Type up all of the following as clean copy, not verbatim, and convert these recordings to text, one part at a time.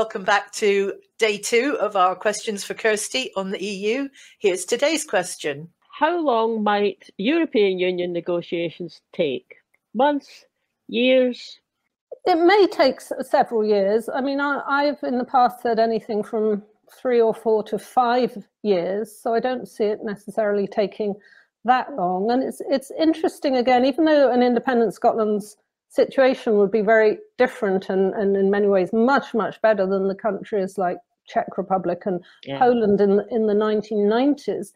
welcome back to day 2 of our questions for Kirsty on the EU. Here's today's question. How long might European Union negotiations take? Months? Years? It may take several years. I mean, I've in the past said anything from 3 or 4 to 5 years, so I don't see it necessarily taking that long. And it's interesting, again, even though an independent Scotland's situation would be very different and in many ways much, much better than the countries like Czech Republic and Poland in the 1990s,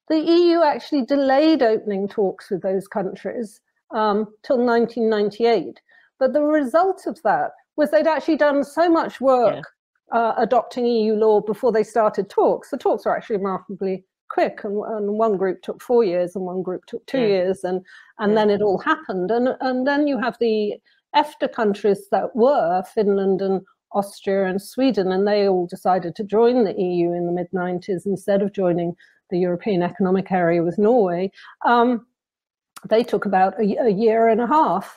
the EU actually delayed opening talks with those countries till 1998. But the result of that was they'd actually done so much work adopting EU law before they started talks. The talks were actually remarkably quick, and one group took 4 years and one group took 2 years, and then it all happened. And then you have the EFTA countries that were Finland and Austria and Sweden, and they all decided to join the EU in the mid-90s instead of joining the European Economic Area with Norway. They took about a year and a half,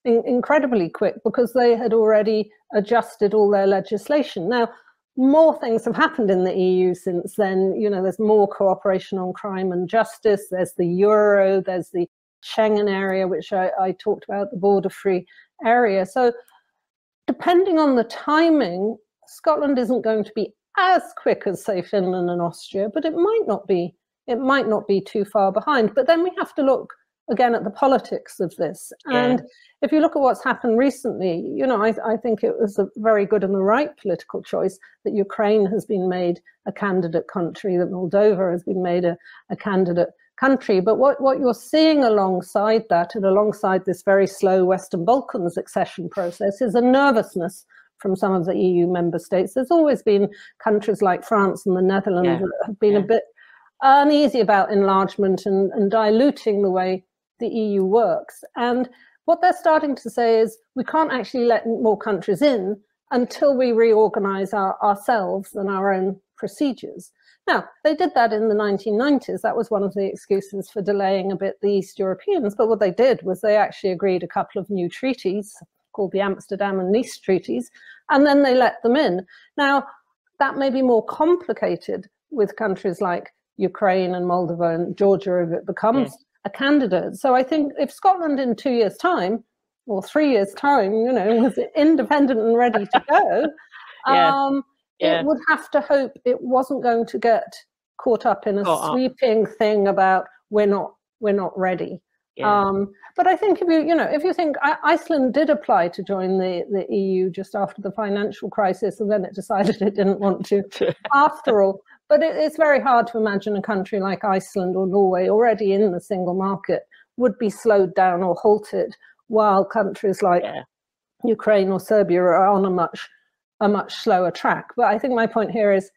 incredibly quick, because they had already adjusted all their legislation. Now, more things have happened in the EU since then. You know, there's more cooperation on crime and justice. There's the Euro, there's the Schengen area, which I talked about, the border-free area. So depending on the timing, Scotland isn't going to be as quick as, say, Finland and Austria, but it might not be. It might not be too far behind. But then we have to look again at the politics of this. And if you look at what's happened recently, you know, I think it was a very good and the right political choice that Ukraine has been made a candidate country, that Moldova has been made a candidate country. But what you're seeing alongside that, and alongside this very slow Western Balkans accession process, is a nervousness from some of the EU member states. There's always been countries like France and the Netherlands that have been a bit uneasy about enlargement and diluting the way the EU works. And what they're starting to say is we can't actually let more countries in until we reorganize ourselves and our own procedures. Now, they did that in the 1990s. That was one of the excuses for delaying a bit the East Europeans. But what they did was they actually agreed a couple of new treaties called the Amsterdam and Nice treaties, and then they let them in. Now, that may be more complicated with countries like Ukraine and Moldova and Georgia if it becomes a candidate. So I think if Scotland in 2 years' time or 3 years' time, you know, was independent and ready to go, it would have to hope it wasn't going to get caught up in a sweeping thing about we're not ready. But I think if you think Iceland did apply to join the EU just after the financial crisis, and then it decided it didn't want to after all. But it's very hard to imagine a country like Iceland or Norway, already in the single market, would be slowed down or halted, while countries like Ukraine or Serbia are on a much slower track. But I think my point here is,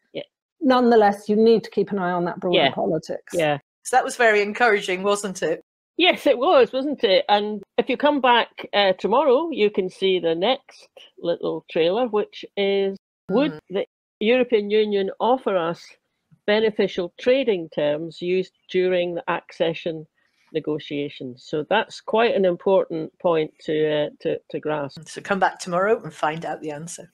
nonetheless, you need to keep an eye on that broader politics. So that was very encouraging, wasn't it? Yes, it was, wasn't it? And if you come back tomorrow, you can see the next little trailer, which is, would the European Union offer us beneficial trading terms used during the accession negotiations? So that's quite an important point to grasp. So come back tomorrow and find out the answer.